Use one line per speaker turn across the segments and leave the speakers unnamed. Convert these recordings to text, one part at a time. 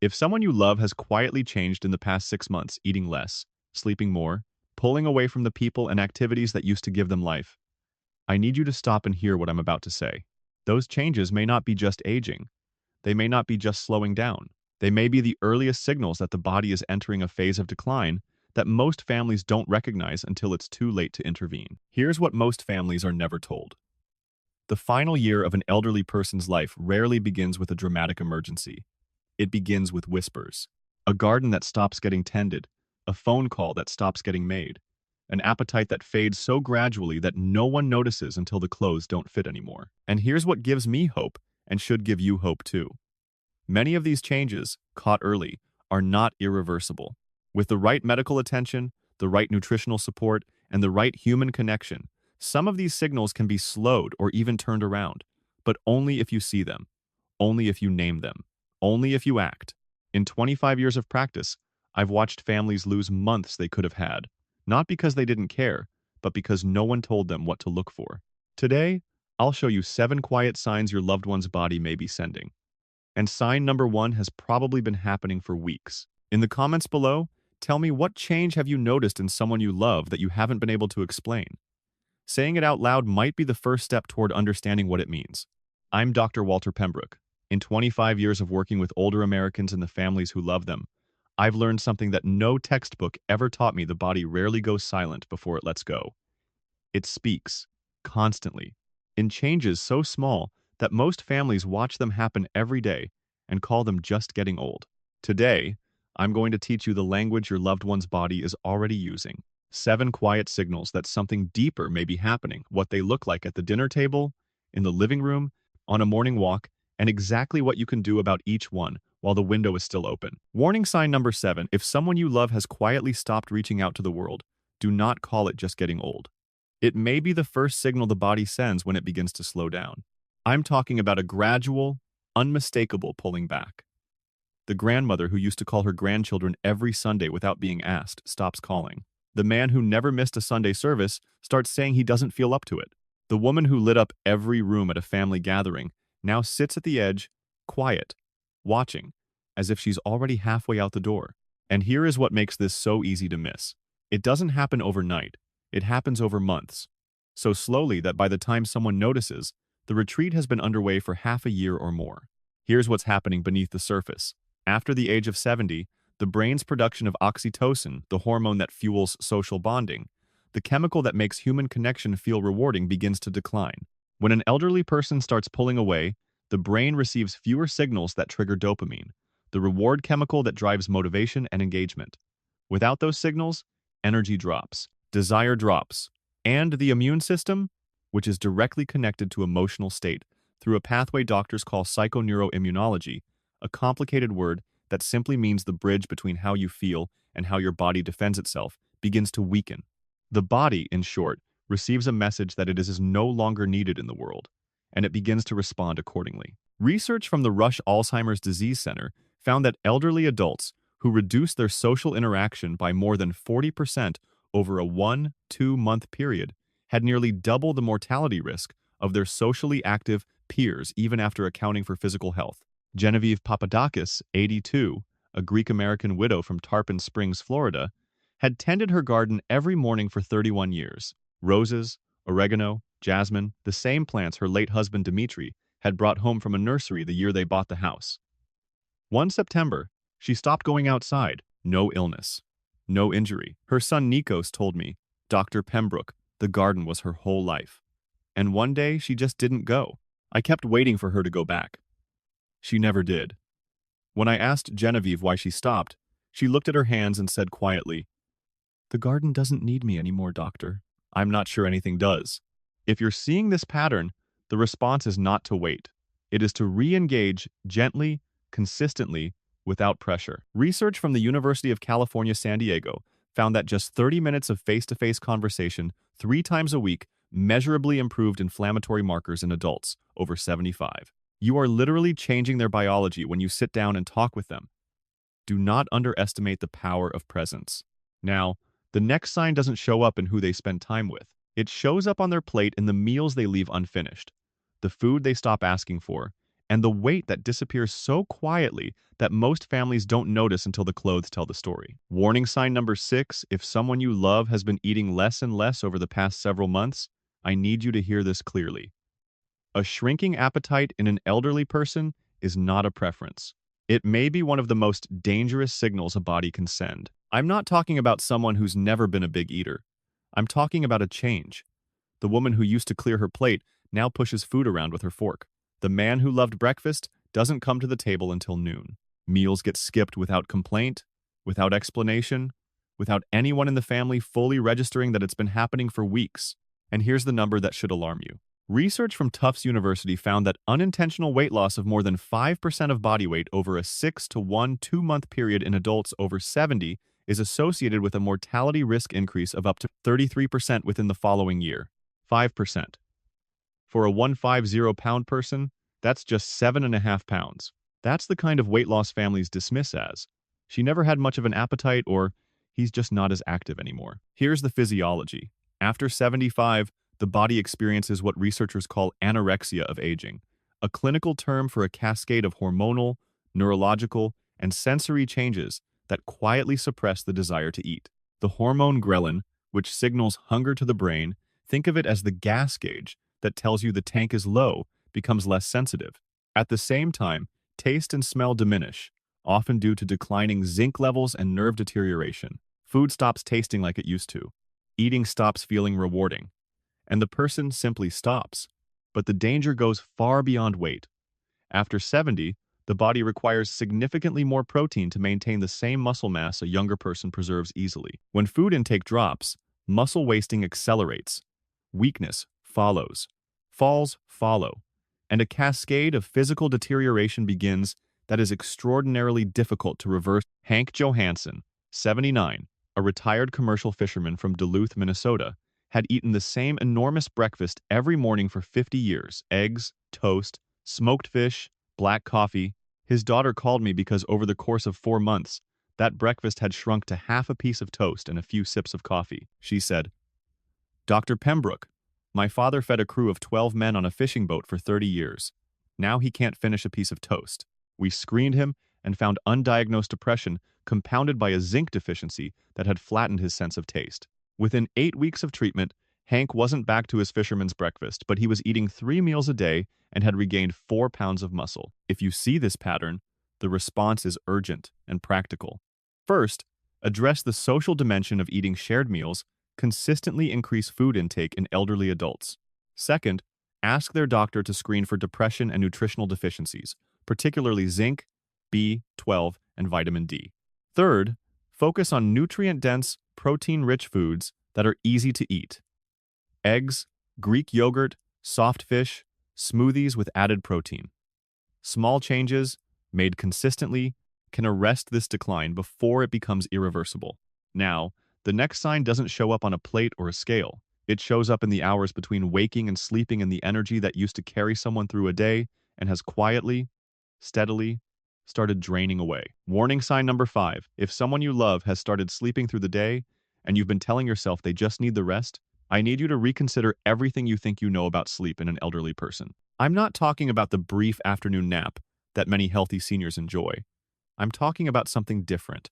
If someone you love has quietly changed in the past 6 months, eating less, sleeping more, pulling away from the people and activities that used to give them life, I need you to stop and hear what I'm about to say. Those changes may not be just aging. They may not be just slowing down. They may be the earliest signals that the body is entering a phase of decline that most families don't recognize until it's too late to intervene. Here's what most families are never told. The final year of an elderly person's life rarely begins with a dramatic emergency. It begins with whispers. A garden that stops getting tended, a phone call that stops getting made, an appetite that fades so gradually that no one notices until the clothes don't fit anymore. And here's what gives me hope, and should give you hope too. Many of these changes, caught early, are not irreversible. With the right medical attention, the right nutritional support, and the right human connection, some of these signals can be slowed or even turned around, but only if you see them, only if you name them, only if you act. In 25 years of practice, I've watched families lose months they could have had, not because they didn't care, but because no one told them what to look for. Today, I'll show you 7 quiet signs your loved one's body may be sending. And sign number 1 has probably been happening for weeks. In the comments below, tell me, what change have you noticed in someone you love that you haven't been able to explain? Saying it out loud might be the first step toward understanding what it means. I'm Dr. Walter Pembrook. In 25 years of working with older Americans and the families who love them, I've learned something that no textbook ever taught me: the body rarely goes silent before it lets go. It speaks, constantly, in changes so small that most families watch them happen every day and call them just getting old. Today, I'm going to teach you the language your loved one's body is already using. 7 quiet signals that something deeper may be happening, what they look like at the dinner table, in the living room, on a morning walk, and exactly what you can do about each one while the window is still open. Warning sign number 7. If someone you love has quietly stopped reaching out to the world, do not call it just getting old. It may be the first signal the body sends when it begins to slow down. I'm talking about a gradual, unmistakable pulling back. The grandmother who used to call her grandchildren every Sunday without being asked stops calling. The man who never missed a Sunday service starts saying he doesn't feel up to it. The woman who lit up every room at a family gathering now sits at the edge, quiet, watching, as if she's already halfway out the door. And here is what makes this so easy to miss. It doesn't happen overnight. It happens over months. So slowly that by the time someone notices, the retreat has been underway for half a year or more. Here's what's happening beneath the surface. After the age of 70, the brain's production of oxytocin, the hormone that fuels social bonding, the chemical that makes human connection feel rewarding, begins to decline. When an elderly person starts pulling away, the brain receives fewer signals that trigger dopamine, the reward chemical that drives motivation and engagement. Without those signals, energy drops, desire drops, and the immune system, which is directly connected to emotional state through a pathway doctors call psychoneuroimmunology, a complicated word that simply means the bridge between how you feel and how your body defends itself, begins to weaken. The body, in short, receives a message that it is no longer needed in the world, and it begins to respond accordingly. Research from the Rush Alzheimer's Disease Center found that elderly adults who reduced their social interaction by more than 40% over a 1-2 month period had nearly double the mortality risk of their socially active peers, even after accounting for physical health. Genevieve Papadakis, 82, a Greek-American widow from Tarpon Springs, Florida, had tended her garden every morning for 31 years. Roses, oregano, jasmine, the same plants her late husband Dimitri had brought home from a nursery the year they bought the house. One September, she stopped going outside. No illness, no injury. Her son Nikos told me, "Dr. Pembrook, the garden was her whole life." And one day, she just didn't go. I kept waiting for her to go back. She never did. When I asked Genevieve why she stopped, she looked at her hands and said quietly, "The garden doesn't need me anymore, doctor." I'm not sure anything does. If you're seeing this pattern, the response is not to wait. It is to re-engage gently, consistently, without pressure. Research from the University of California, San Diego found that just 30 minutes of face-to-face conversation 3 times a week measurably improved inflammatory markers in adults over 75. You are literally changing their biology when you sit down and talk with them. Do not underestimate the power of presence. Now, the next sign doesn't show up in who they spend time with. It shows up on their plate in the meals they leave unfinished, the food they stop asking for, and the weight that disappears so quietly that most families don't notice until the clothes tell the story. Warning sign number 6, if someone you love has been eating less and less over the past several months, I need you to hear this clearly. A shrinking appetite in an elderly person is not a preference. It may be one of the most dangerous signals a body can send. I'm not talking about someone who's never been a big eater. I'm talking about a change. The woman who used to clear her plate now pushes food around with her fork. The man who loved breakfast doesn't come to the table until noon. Meals get skipped without complaint, without explanation, without anyone in the family fully registering that it's been happening for weeks. And here's the number that should alarm you. Research from Tufts University found that unintentional weight loss of more than 5% of body weight over a 6 to 1 2-month period in adults over 70 is associated with a mortality risk increase of up to 33% within the following year. 5%. For a 150-pound person, that's just 7.5 pounds. That's the kind of weight loss families dismiss as, she never had much of an appetite, or he's just not as active anymore. Here's the physiology. After 75, the body experiences what researchers call anorexia of aging, a clinical term for a cascade of hormonal, neurological, and sensory changes that quietly suppress the desire to eat. The hormone ghrelin, which signals hunger to the brain, think of it as the gas gauge that tells you the tank is low, becomes less sensitive. At the same time, taste and smell diminish, often due to declining zinc levels and nerve deterioration. Food stops tasting like it used to. Eating stops feeling rewarding, and the person simply stops. But the danger goes far beyond weight. After 70, the body requires significantly more protein to maintain the same muscle mass a younger person preserves easily. When food intake drops, muscle wasting accelerates. Weakness follows. Falls follow. And a cascade of physical deterioration begins that is extraordinarily difficult to reverse. Hank Johansson, 79, a retired commercial fisherman from Duluth, Minnesota, had eaten the same enormous breakfast every morning for 50 years: eggs, toast, smoked fish, black coffee. His daughter called me because over the course of 4 months, that breakfast had shrunk to half a piece of toast and a few sips of coffee. She said, "Dr. Pembrook, my father fed a crew of 12 men on a fishing boat for 30 years. Now he can't finish a piece of toast." We screened him and found undiagnosed depression compounded by a zinc deficiency that had flattened his sense of taste. Within 8 weeks of treatment, Hank wasn't back to his fisherman's breakfast, but he was eating 3 meals a day and had regained 4 pounds of muscle. If you see this pattern, the response is urgent and practical. First, address the social dimension of eating shared meals. Consistently increase food intake in elderly adults. Second, ask their doctor to screen for depression and nutritional deficiencies, particularly zinc, B12, and vitamin D. Third, focus on nutrient-dense, protein-rich foods that are easy to eat. Eggs, Greek yogurt, soft fish, smoothies with added protein. Small changes, made consistently, can arrest this decline before it becomes irreversible. Now, the next sign doesn't show up on a plate or a scale. It shows up in the hours between waking and sleeping, and the energy that used to carry someone through a day and has quietly, steadily started draining away. Warning sign number 5. If someone you love has started sleeping through the day and you've been telling yourself they just need the rest, I need you to reconsider everything you think you know about sleep in an elderly person. I'm not talking about the brief afternoon nap that many healthy seniors enjoy. I'm talking about something different,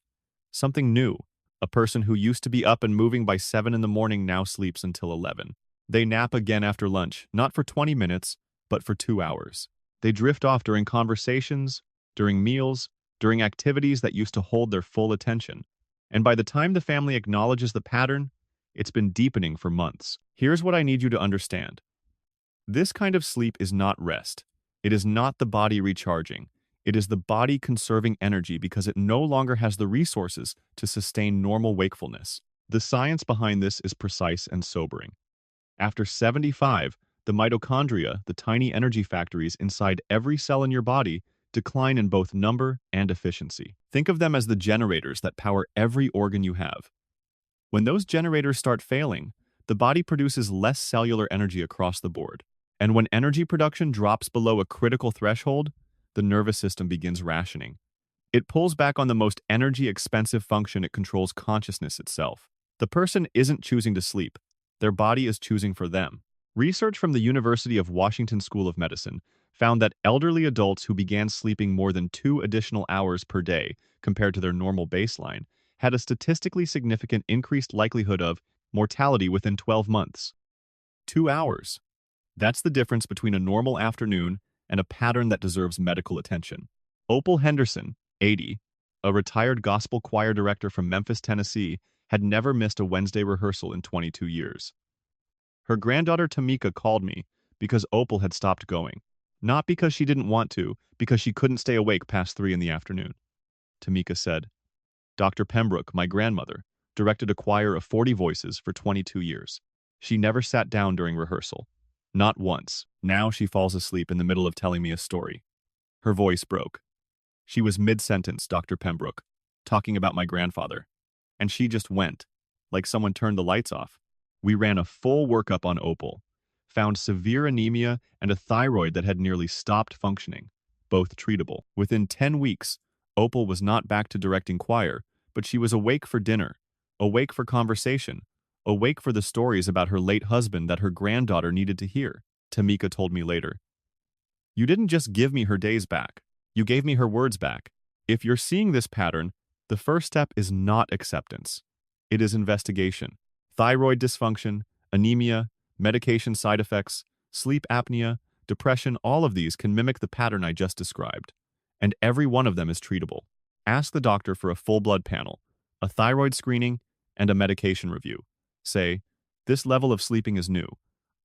something new. A person who used to be up and moving by 7 in the morning now sleeps until 11. They nap again after lunch, not for 20 minutes, but for 2 hours. They drift off during conversations, during meals, during activities that used to hold their full attention. And by the time the family acknowledges the pattern, it's been deepening for months. Here's what I need you to understand. This kind of sleep is not rest. It is not the body recharging. It is the body conserving energy because it no longer has the resources to sustain normal wakefulness. The science behind this is precise and sobering. After 75, the mitochondria, the tiny energy factories inside every cell in your body, decline in both number and efficiency. Think of them as the generators that power every organ you have. When those generators start failing, the body produces less cellular energy across the board. And when energy production drops below a critical threshold, the nervous system begins rationing. It pulls back on the most energy-expensive function. It controls consciousness itself. The person isn't choosing to sleep. Their body is choosing for them. Research from the University of Washington School of Medicine found that elderly adults who began sleeping more than 2 additional hours per day compared to their normal baseline had a statistically significant increased likelihood of mortality within 12 months. 2 hours. That's the difference between a normal afternoon and a pattern that deserves medical attention. Opal Henderson, 80, a retired gospel choir director from Memphis, Tennessee, had never missed a Wednesday rehearsal in 22 years. Her granddaughter Tamika called me because Opal had stopped going. Not because she didn't want to, because she couldn't stay awake past 3 in the afternoon. Tamika said, Dr. Pembrook, my grandmother, directed a choir of 40 voices for 22 years. She never sat down during rehearsal. Not once. Now she falls asleep in the middle of telling me a story. Her voice broke. She was mid-sentence, Dr. Pembrook, talking about my grandfather. And she just went, like someone turned the lights off. We ran a full workup on Opal, found severe anemia and a thyroid that had nearly stopped functioning, both treatable. Within 10 weeks, Opal was not back to directing choir, but she was awake for dinner, awake for conversation, awake for the stories about her late husband that her granddaughter needed to hear. Tamika told me later. You didn't just give me her days back. You gave me her words back. If you're seeing this pattern, the first step is not acceptance. It is investigation. Thyroid dysfunction, anemia, medication side effects, sleep apnea, depression, all of these can mimic the pattern I just described. And every one of them is treatable. Ask the doctor for a full blood panel, a thyroid screening, and a medication review. Say, this level of sleeping is new.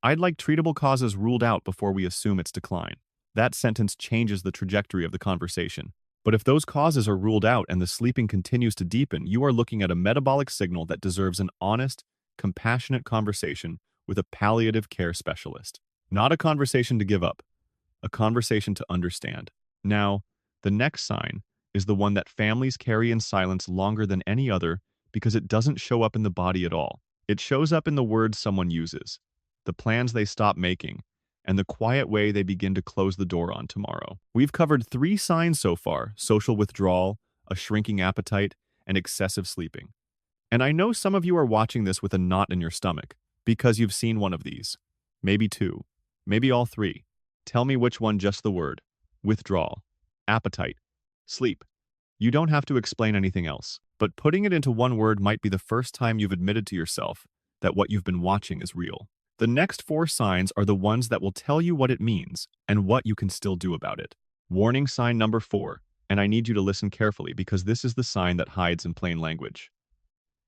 I'd like treatable causes ruled out before we assume its decline. That sentence changes the trajectory of the conversation. But if those causes are ruled out and the sleeping continues to deepen, you are looking at a metabolic signal that deserves an honest, compassionate conversation with a palliative care specialist. Not a conversation to give up, a conversation to understand. Now, the next sign is the one that families carry in silence longer than any other because it doesn't show up in the body at all. It shows up in the words someone uses, the plans they stop making, and the quiet way they begin to close the door on tomorrow. We've covered 3 signs so far: social withdrawal, a shrinking appetite, and excessive sleeping. And I know some of you are watching this with a knot in your stomach because you've seen one of these. Maybe 2, maybe all 3. Tell me which one, just the word. Withdrawal, appetite, sleep. You don't have to explain anything else, but putting it into one word might be the first time you've admitted to yourself that what you've been watching is real. The next 4 signs are the ones that will tell you what it means and what you can still do about it. Warning sign number 4, and I need you to listen carefully because this is the sign that hides in plain language.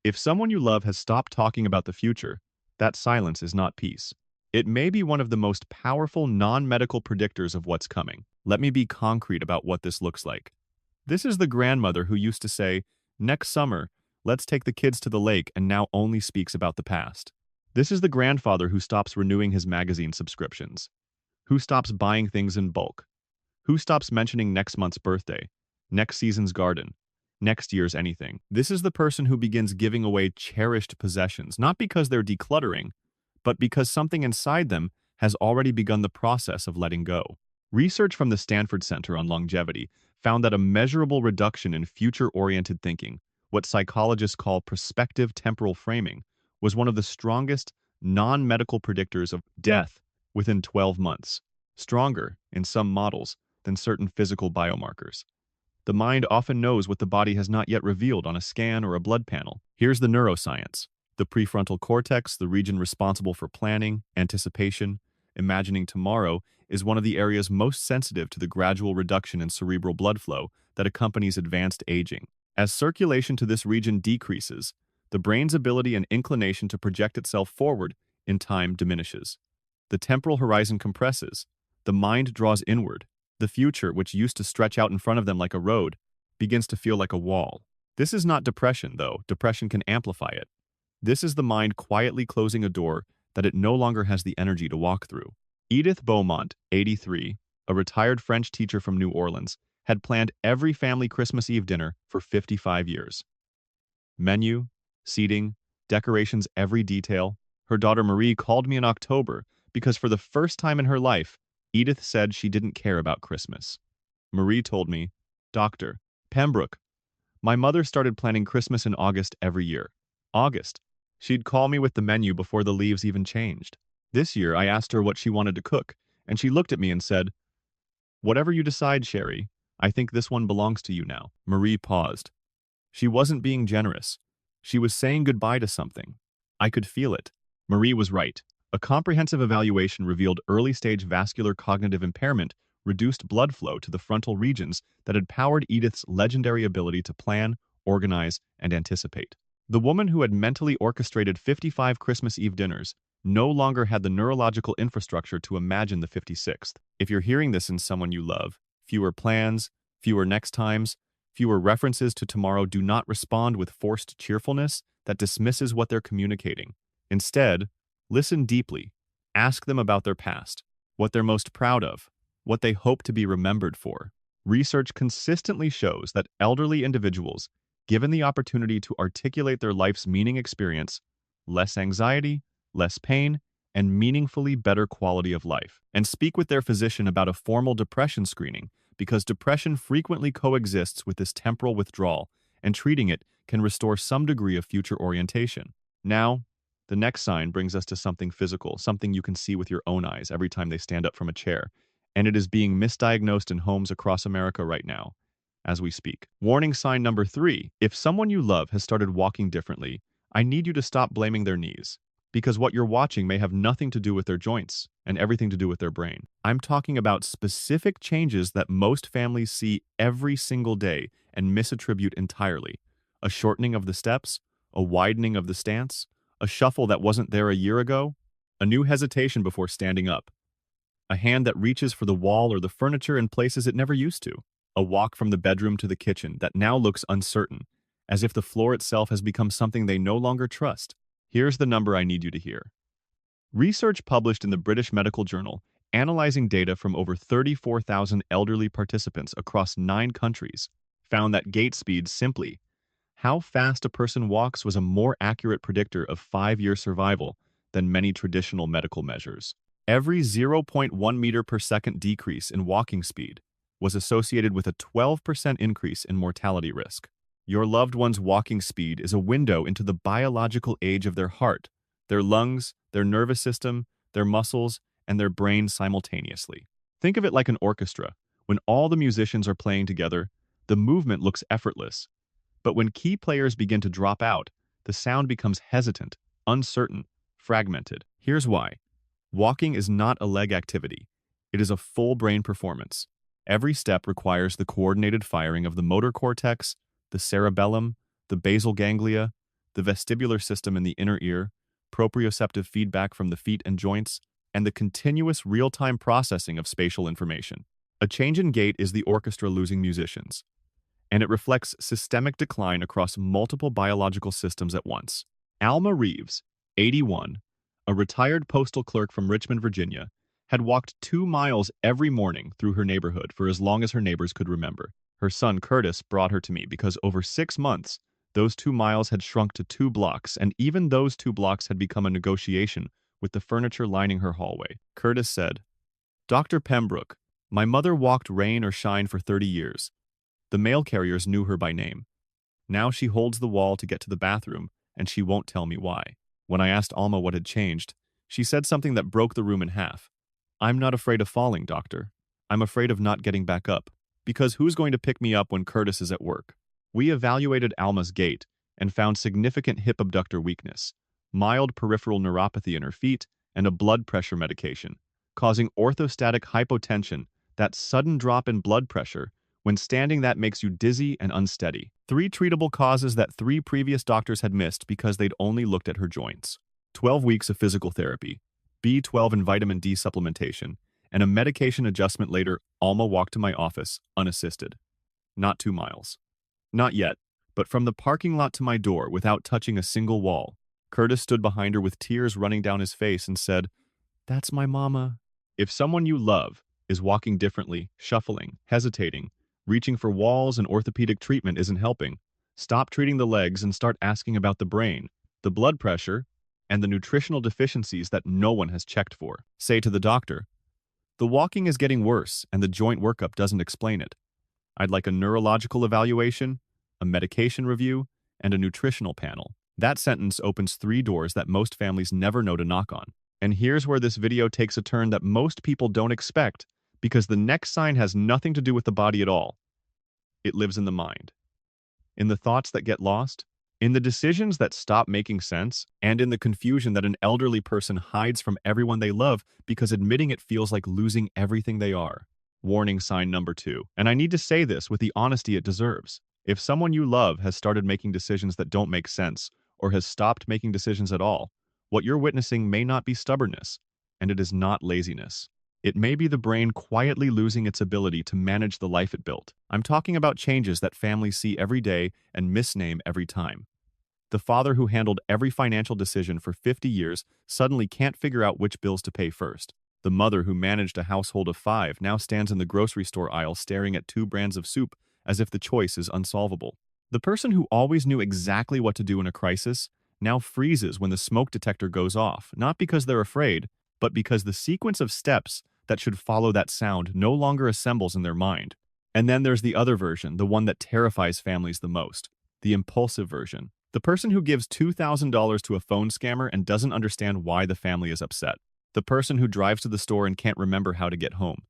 If someone you love has stopped talking about the future, that silence is not peace. It may be one of the most powerful non-medical predictors of what's coming. Let me be concrete about what this looks like. This is the grandmother who used to say, "Next summer, let's take the kids to the lake," and now only speaks about the past. This is the grandfather who stops renewing his magazine subscriptions, who stops buying things in bulk, who stops mentioning next month's birthday, next season's garden, next year's anything. This is the person who begins giving away cherished possessions, not because they're decluttering, but because something inside them has already begun the process of letting go. Research from the Stanford Center on Longevity found that a measurable reduction in future-oriented thinking, what psychologists call prospective temporal framing, was one of the strongest non-medical predictors of death within 12 months, stronger, in some models, than certain physical biomarkers. The mind often knows what the body has not yet revealed on a scan or a blood panel. Here's the neuroscience. The prefrontal cortex, the region responsible for planning, anticipation, imagining tomorrow, is one of the areas most sensitive to the gradual reduction in cerebral blood flow that accompanies advanced aging. As circulation to this region decreases, the brain's ability and inclination to project itself forward in time diminishes. The temporal horizon compresses. The mind draws inward. The future, which used to stretch out in front of them like a road, begins to feel like a wall. This is not depression, though. Depression can amplify it. This is the mind quietly closing a door that it no longer has the energy to walk through. Edith Beaumont, 83, a retired French teacher from New Orleans, had planned every family Christmas Eve dinner for 55 years. Menu, seating, decorations, every detail. Her daughter Marie called me in October because for the first time in her life, Edith said she didn't care about Christmas. Marie told me, "Dr. Pembrook, my mother started planning Christmas in August every year. August. She'd call me with the menu before the leaves even changed. This year, I asked her what she wanted to cook, and she looked at me and said, Whatever you decide, Sherry, I think this one belongs to you now. Marie paused. She wasn't being generous. She was saying goodbye to something. I could feel it. Marie was right. A comprehensive evaluation revealed early-stage vascular cognitive impairment, reduced blood flow to the frontal regions that had powered Edith's legendary ability to plan, organize, and anticipate. The woman who had mentally orchestrated 55 Christmas Eve dinners no longer had the neurological infrastructure to imagine the 56th. If you're hearing this in someone you love, fewer plans, fewer next times, fewer references to tomorrow, do not respond with forced cheerfulness that dismisses what they're communicating. Instead, listen deeply. Ask them about their past, what they're most proud of, what they hope to be remembered for. Research consistently shows that elderly individuals, given the opportunity to articulate their life's meaning experience, less anxiety, less pain, and meaningfully better quality of life. And speak with their physician about a formal depression screening, because depression frequently coexists with this temporal withdrawal, and treating it can restore some degree of future orientation. Now, the next sign brings us to something physical, something you can see with your own eyes every time they stand up from a chair, and it is being misdiagnosed in homes across America right now, as we speak. Warning sign number 3. If someone you love has started walking differently, I need you to stop blaming their knees, because what you're watching may have nothing to do with their joints and everything to do with their brain. I'm talking about specific changes that most families see every single day and misattribute entirely. A shortening of the steps, a widening of the stance, a shuffle that wasn't there a year ago, a new hesitation before standing up, a hand that reaches for the wall or the furniture in places it never used to, a walk from the bedroom to the kitchen that now looks uncertain, as if the floor itself has become something they no longer trust. Here's the number I need you to hear. Research published in the British Medical Journal, analyzing data from over 34,000 elderly participants across 9 countries, found that gait speed, simply how fast a person walks, was a more accurate predictor of 5-year survival than many traditional medical measures. Every 0.1 meter per second decrease in walking speed was associated with a 12% increase in mortality risk. Your loved one's walking speed is a window into the biological age of their heart, their lungs, their nervous system, their muscles, and their brain simultaneously. Think of it like an orchestra. When all the musicians are playing together, the movement looks effortless. But when key players begin to drop out, the sound becomes hesitant, uncertain, fragmented. Here's why. Walking is not a leg activity. It is a full brain performance. Every step requires the coordinated firing of the motor cortex, the cerebellum, the basal ganglia, the vestibular system in the inner ear, proprioceptive feedback from the feet and joints, and the continuous real-time processing of spatial information. A change in gait is the orchestra losing musicians, and it reflects systemic decline across multiple biological systems at once. Alma Reeves, 81, a retired postal clerk from Richmond, Virginia, had walked 2 miles every morning through her neighborhood for as long as her neighbors could remember. Her son Curtis brought her to me because over 6 months, those 2 miles had shrunk to 2 blocks, and even those 2 blocks had become a negotiation with the furniture lining her hallway. Curtis said, "Dr. Pembrook, my mother walked rain or shine for 30 years. The mail carriers knew her by name. Now she holds the wall to get to the bathroom, and she won't tell me why." When I asked Alma what had changed, she said something that broke the room in half. "I'm not afraid of falling, doctor. I'm afraid of not getting back up. Because who's going to pick me up when Curtis is at work?" We evaluated Alma's gait and found significant hip abductor weakness, mild peripheral neuropathy in her feet, and a blood pressure medication, causing orthostatic hypotension, that sudden drop in blood pressure when standing that makes you dizzy and unsteady. 3 treatable causes that 3 previous doctors had missed because they'd only looked at her joints. 12 weeks of physical therapy, B12 and vitamin D supplementation, and a medication adjustment later. Alma walked to my office, unassisted. Not 2 miles. Not yet, but from the parking lot to my door without touching a single wall. Curtis stood behind her with tears running down his face and said, "That's my mama." If someone you love is walking differently, shuffling, hesitating, reaching for walls, and orthopedic treatment isn't helping, stop treating the legs and start asking about the brain, the blood pressure, and the nutritional deficiencies that no one has checked for. Say to the doctor, "The walking is getting worse and the joint workup doesn't explain it. I'd like a neurological evaluation, a medication review, and a nutritional panel." That sentence opens 3 doors that most families never know to knock on. And here's where this video takes a turn that most people don't expect, Because the next sign has nothing to do with the body at all. It lives in the mind, in the thoughts that get lost, in the decisions that stop making sense, and in the confusion that an elderly person hides from everyone they love because admitting it feels like losing everything they are. Warning sign number 2. And I need to say this with the honesty it deserves. If someone you love has started making decisions that don't make sense, or has stopped making decisions at all, what you're witnessing may not be stubbornness, and it is not laziness. It may be the brain quietly losing its ability to manage the life it built. I'm talking about changes that families see every day and misname every time. The father who handled every financial decision for 50 years suddenly can't figure out which bills to pay first. The mother who managed a household of 5 now stands in the grocery store aisle staring at 2 brands of soup as if the choice is unsolvable. The person who always knew exactly what to do in a crisis now freezes when the smoke detector goes off, not because they're afraid, but because the sequence of steps that should follow that sound no longer assembles in their mind. And then there's the other version, the one that terrifies families the most, the impulsive version. The person who gives $2,000 to a phone scammer and doesn't understand why the family is upset. The person who drives to the store and can't remember how to get home.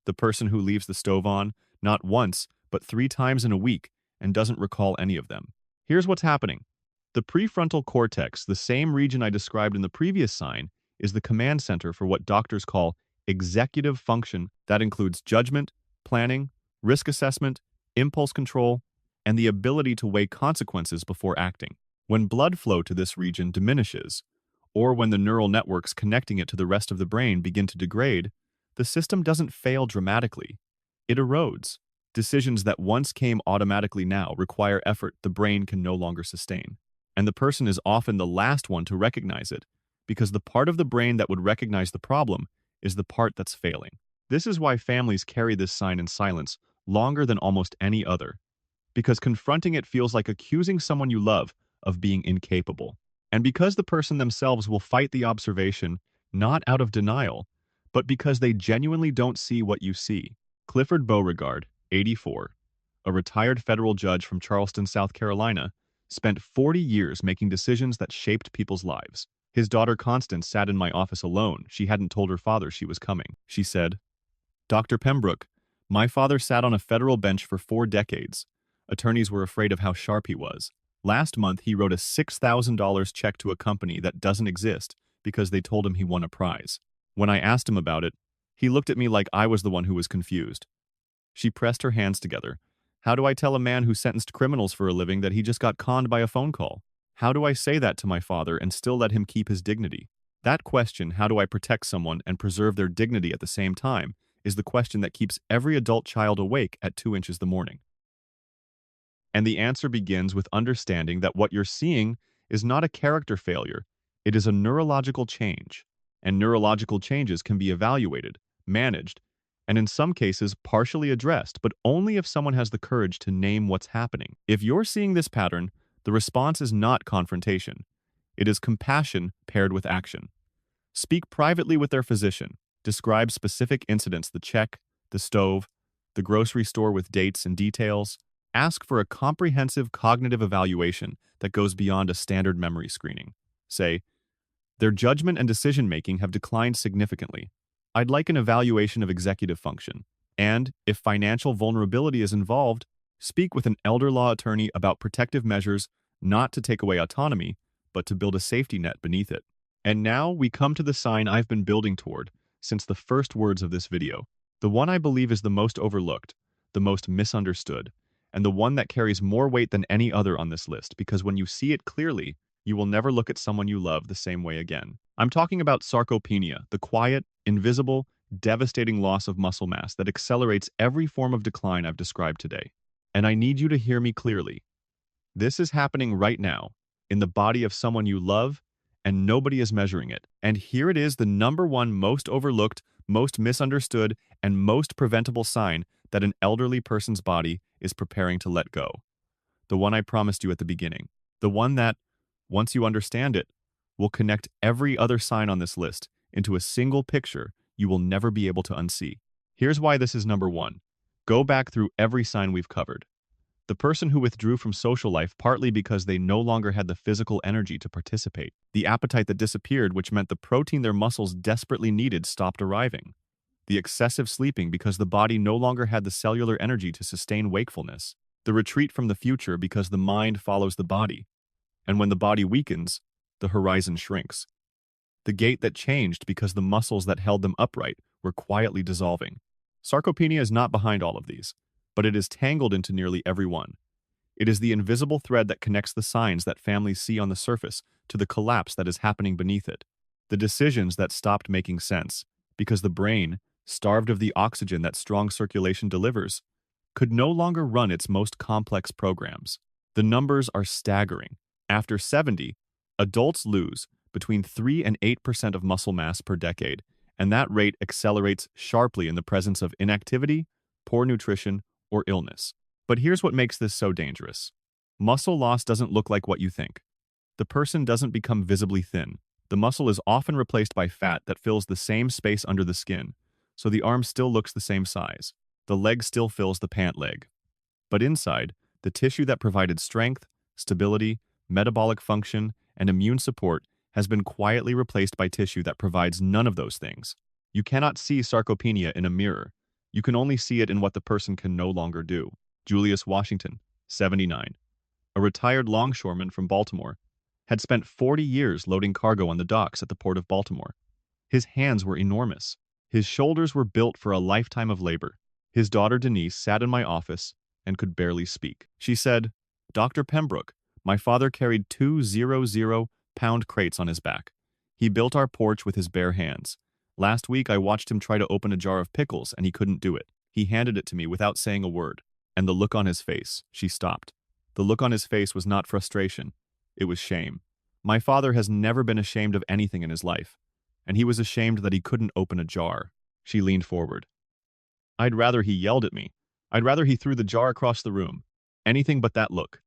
The person who leaves the stove on, not once, but 3 times in a week, and doesn't recall any of them. Here's what's happening. The prefrontal cortex, the same region I described in the previous sign, is the command center for what doctors call executive function that includes judgment, planning, risk assessment, impulse control, and the ability to weigh consequences before acting. When blood flow to this region diminishes, or when the neural networks connecting it to the rest of the brain begin to degrade, the system doesn't fail dramatically. It erodes. Decisions that once came automatically now require effort the brain can no longer sustain. And the person is often the last one to recognize it, because the part of the brain that would recognize the problem is the part that's failing. This is why families carry this sign in silence longer than almost any other, because confronting it feels like accusing someone you love of being incapable. And because the person themselves will fight the observation, not out of denial, but because they genuinely don't see what you see. Clifford Beauregard, 84, a retired federal judge from Charleston, South Carolina, spent 40 years making decisions that shaped people's lives. His daughter Constance sat in my office alone. She hadn't told her father she was coming. She said, "Dr. Pembrook, my father sat on a federal bench for 4 decades. Attorneys were afraid of how sharp he was. Last month, he wrote a $6,000 check to a company that doesn't exist because they told him he won a prize. When I asked him about it, he looked at me like I was the one who was confused." She pressed her hands together. "How do I tell a man who sentenced criminals for a living that he just got conned by a phone call? How do I say that to my father and still let him keep his dignity?" That question, how do I protect someone and preserve their dignity at the same time, is the question that keeps every adult child awake at 2 inches the morning. And the answer begins with understanding that what you're seeing is not a character failure, it is a neurological change. And neurological changes can be evaluated, managed, and in some cases partially addressed, but only if someone has the courage to name what's happening. If you're seeing this pattern, the response is not confrontation. It is compassion paired with action. Speak privately with their physician. Describe specific incidents, the check, the stove, the grocery store with dates and details. Ask for a comprehensive cognitive evaluation that goes beyond a standard memory screening. Say, "Their judgment and decision-making have declined significantly. I'd like an evaluation of executive function." And, if financial vulnerability is involved, speak with an elder law attorney about protective measures not to take away autonomy, but to build a safety net beneath it. And now we come to the sign I've been building toward since the first words of this video. The one I believe is the most overlooked, the most misunderstood, and the one that carries more weight than any other on this list, because when you see it clearly, you will never look at someone you love the same way again. I'm talking about sarcopenia, the quiet, invisible, devastating loss of muscle mass that accelerates every form of decline I've described today. And I need you to hear me clearly. This is happening right now, in the body of someone you love, and nobody is measuring it. And here it is, the number one most overlooked, most misunderstood, and most preventable sign that an elderly person's body is preparing to let go. The one I promised you at the beginning. The one that, once you understand it, will connect every other sign on this list into a single picture you will never be able to unsee. Here's why this is number one. Go back through every sign we've covered. The person who withdrew from social life partly because they no longer had the physical energy to participate. The appetite that disappeared, which meant the protein their muscles desperately needed, stopped arriving. the excessive sleeping because the body no longer had the cellular energy to sustain wakefulness, the retreat from the future because the mind follows the body, and when the body weakens, the horizon shrinks. The gait that changed because the muscles that held them upright were quietly dissolving. Sarcopenia is not behind all of these, but it is tangled into nearly every one. It is the invisible thread that connects the signs that families see on the surface to the collapse that is happening beneath it. The decisions that stopped making sense, because the brain, starved of the oxygen that strong circulation delivers, could no longer run its most complex programs. The numbers are staggering. After 70, adults lose between 3 and 8% of muscle mass per decade, and that rate accelerates sharply in the presence of inactivity, poor nutrition, or illness. But here's what makes this so dangerous. Muscle loss doesn't look like what you think. The person doesn't become visibly thin. The muscle is often replaced by fat that fills the same space under the skin, so the arm still looks the same size. The leg still fills the pant leg. But inside, the tissue that provided strength, stability, metabolic function, and immune support has been quietly replaced by tissue that provides none of those things. You cannot see sarcopenia in a mirror. You can only see it in what the person can no longer do. Julius Washington, 79, a retired longshoreman from Baltimore, had spent 40 years loading cargo on the docks at the port of Baltimore. His hands were enormous. His shoulders were built for a lifetime of labor. His daughter Denise sat in my office and could barely speak. She said, "Dr. Pembrook, my father carried 200-pound crates on his back. He built our porch with his bare hands. Last week I watched him try to open a jar of pickles and he couldn't do it. He handed it to me without saying a word. And the look on his face," she stopped. The look on his face was not frustration. It was shame. My father has never been ashamed of anything in his life, and he was ashamed that he couldn't open a jar. She leaned forward. "I'd rather he yelled at me. I'd rather he threw the jar across the room. Anything but that look.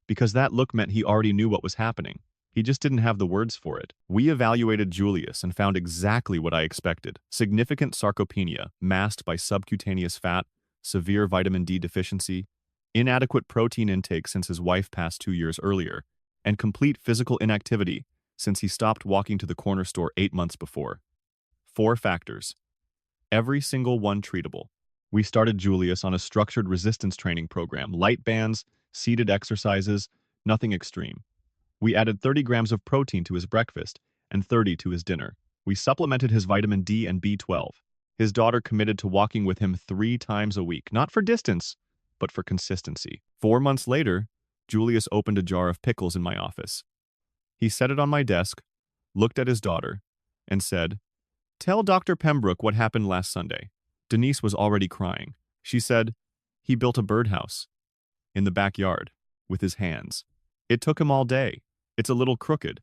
Because that look meant he already knew what was happening. He just didn't have the words for it." We evaluated Julius and found exactly what I expected. Significant sarcopenia, masked by subcutaneous fat, severe vitamin D deficiency, inadequate protein intake since his wife passed 2 years earlier, and complete physical inactivity since he stopped walking to the corner store 8 months before. 4 factors. Every single one treatable. We started Julius on a structured resistance training program, light bands, seated exercises, nothing extreme. We added 30 grams of protein to his breakfast and 30 to his dinner. We supplemented his vitamin D and B12. His daughter committed to walking with him 3 times a week, not for distance, but for consistency. 4 months later, Julius opened a jar of pickles in my office. He set it on my desk, looked at his daughter, and said, "Tell Dr. Pembrook what happened last Sunday." Denise was already crying. She said, "He built a birdhouse in the backyard with his hands. It took him all day. It's a little crooked,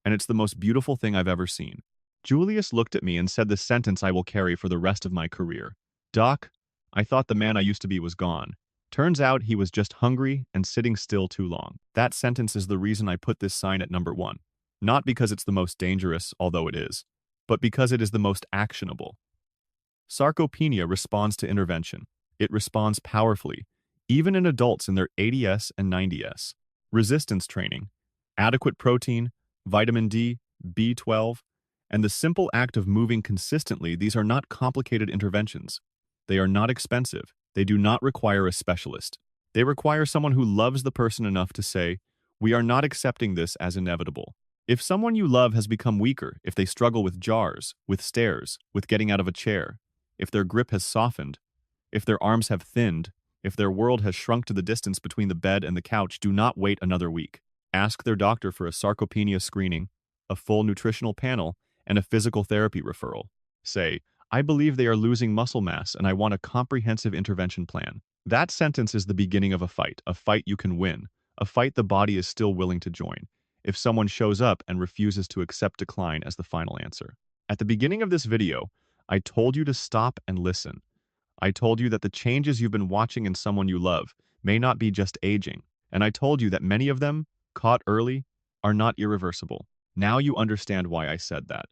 and it's the most beautiful thing I've ever seen." Julius looked at me and said the sentence I will carry for the rest of my career. "Doc, I thought the man I used to be was gone. Turns out he was just hungry and sitting still too long." That sentence is the reason I put this sign at number 1. Not because it's the most dangerous, although it is, but because it is the most actionable. Sarcopenia responds to intervention. It responds powerfully, even in adults in their 80s and 90s. Resistance training, adequate protein, vitamin D, B12, and the simple act of moving consistently, these are not complicated interventions. They are not expensive. They do not require a specialist. They require someone who loves the person enough to say, "We are not accepting this as inevitable." If someone you love has become weaker, if they struggle with jars, with stairs, with getting out of a chair, if their grip has softened, if their arms have thinned, if their world has shrunk to the distance between the bed and the couch, do not wait another week. Ask their doctor for a sarcopenia screening, a full nutritional panel, and a physical therapy referral. Say, "I believe they are losing muscle mass and I want a comprehensive intervention plan." That sentence is the beginning of a fight you can win, a fight the body is still willing to join, if someone shows up and refuses to accept decline as the final answer. At the beginning of this video, I told you to stop and listen. I told you that the changes you've been watching in someone you love may not be just aging, and I told you that many of them, caught early, are not irreversible. Now you understand why I said that.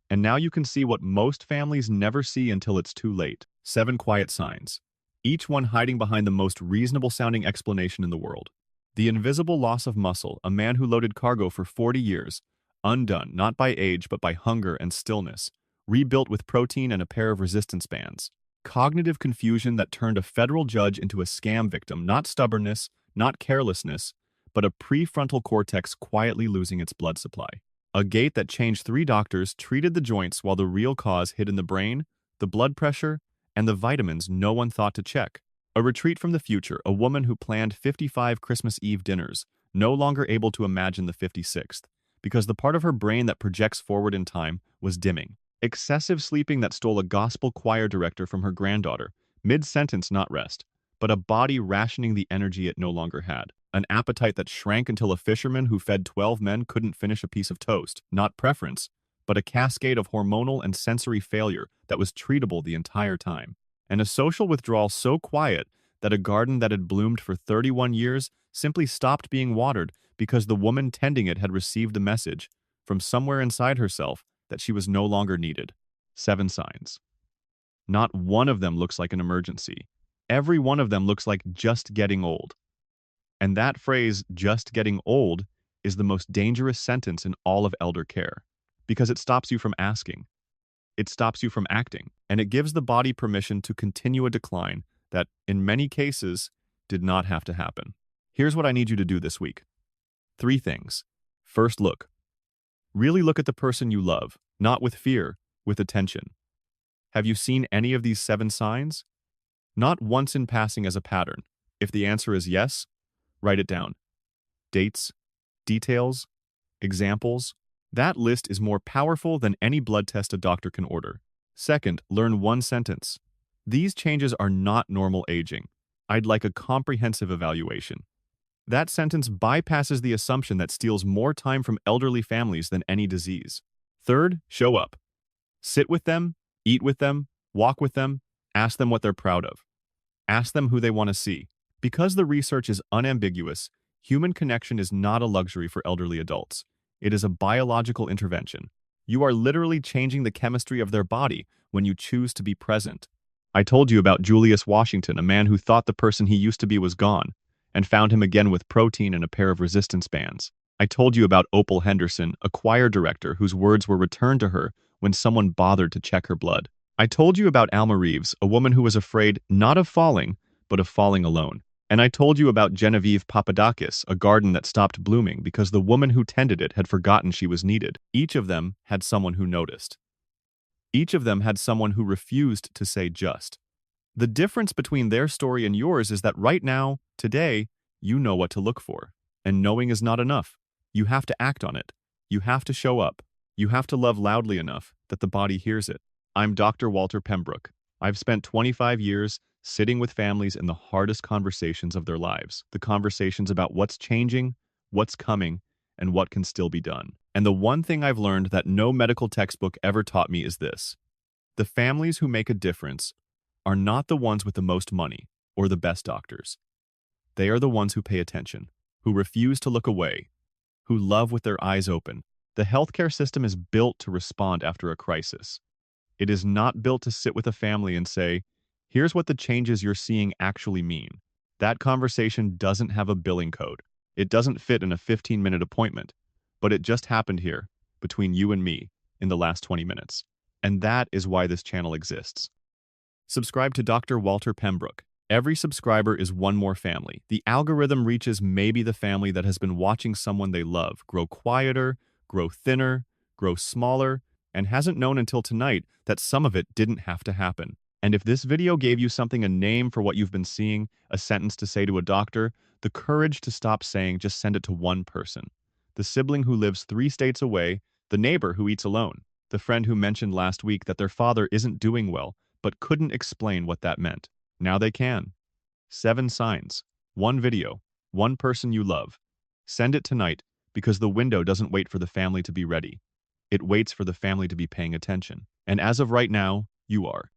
And now you can see what most families never see until it's too late. 7 quiet signs, each one hiding behind the most reasonable-sounding explanation in the world. The invisible loss of muscle, a man who loaded cargo for 40 years, undone not by age but by hunger and stillness, rebuilt with protein and a pair of resistance bands. Cognitive confusion that turned a federal judge into a scam victim, not stubbornness, not carelessness, but a prefrontal cortex quietly losing its blood supply. A gate that changed 3 doctors treated the joints while the real cause hid in the brain, the blood pressure, and the vitamins no one thought to check. A retreat from the future, a woman who planned 55 Christmas Eve dinners, no longer able to imagine the 56th, because the part of her brain that projects forward in time was dimming. Excessive sleeping that stole a gospel choir director from her granddaughter, mid-sentence not rest, but a body rationing the energy it no longer had. An appetite that shrank until a fisherman who fed 12 men couldn't finish a piece of toast, not preference, but a cascade of hormonal and sensory failure that was treatable the entire time. And a social withdrawal so quiet that a garden that had bloomed for 31 years simply stopped being watered because the woman tending it had received the message from somewhere inside herself that she was no longer needed. 7 signs. Not one of them looks like an emergency. Every one of them looks like just getting old. And that phrase, just getting old, is the most dangerous sentence in all of elder care, because it stops you from asking. It stops you from acting, and it gives the body permission to continue a decline that, in many cases, did not have to happen. Here's what I need you to do this week. 3 things. First, look. Really look at the person you love, not with fear, with attention. Have you seen any of these 7 signs? Not once in passing as a pattern. If the answer is yes, write it down. Dates, details, examples. That list is more powerful than any blood test a doctor can order. Second, learn one sentence. These changes are not normal aging. I'd like a comprehensive evaluation. That sentence bypasses the assumption that steals more time from elderly families than any disease. Third, show up. Sit with them, eat with them, walk with them, ask them what they're proud of. Ask them who they want to see. Because the research is unambiguous, human connection is not a luxury for elderly adults. It is a biological intervention. You are literally changing the chemistry of their body when you choose to be present. I told you about Julius Washington, a man who thought the person he used to be was gone, and found him again with protein and a pair of resistance bands. I told you about Opal Henderson, a choir director whose words were returned to her when someone bothered to check her blood. I told you about Alma Reeves, a woman who was afraid not of falling, but of falling alone. And I told you about Genevieve Papadakis, a garden that stopped blooming because the woman who tended it had forgotten she was needed. Each of them had someone who noticed. Each of them had someone who refused to say just. The difference between their story and yours is that right now, today, you know what to look for. And knowing is not enough. You have to act on it. You have to show up. You have to love loudly enough that the body hears it. I'm Dr. Walter Pembrook. I've spent 25 years sitting with families in the hardest conversations of their lives. The conversations about what's changing, what's coming, and what can still be done. And the one thing I've learned that no medical textbook ever taught me is this. The families who make a difference are not the ones with the most money or the best doctors. They are the ones who pay attention, who refuse to look away, who love with their eyes open. The healthcare system is built to respond after a crisis. It is not built to sit with a family and say, here's what the changes you're seeing actually mean. That conversation doesn't have a billing code. It doesn't fit in a 15-minute appointment, but it just happened here, between you and me, in the last 20 minutes. And that is why this channel exists. Subscribe to Dr. Walter Pembrook. Every subscriber is one more family. The algorithm reaches maybe the family that has been watching someone they love grow quieter, grow thinner, grow smaller, and hasn't known until tonight that some of it didn't have to happen. And if this video gave you something, a name for what you've been seeing, a sentence to say to a doctor, the courage to stop saying, just send it to one person. The sibling who lives 3 states away, the neighbor who eats alone, the friend who mentioned last week that their father isn't doing well, but couldn't explain what that meant. Now they can. 7 signs, 1 video, 1 person you love. Send it tonight because the window doesn't wait for the family to be ready. It waits for the family to be paying attention. And as of right now, you are.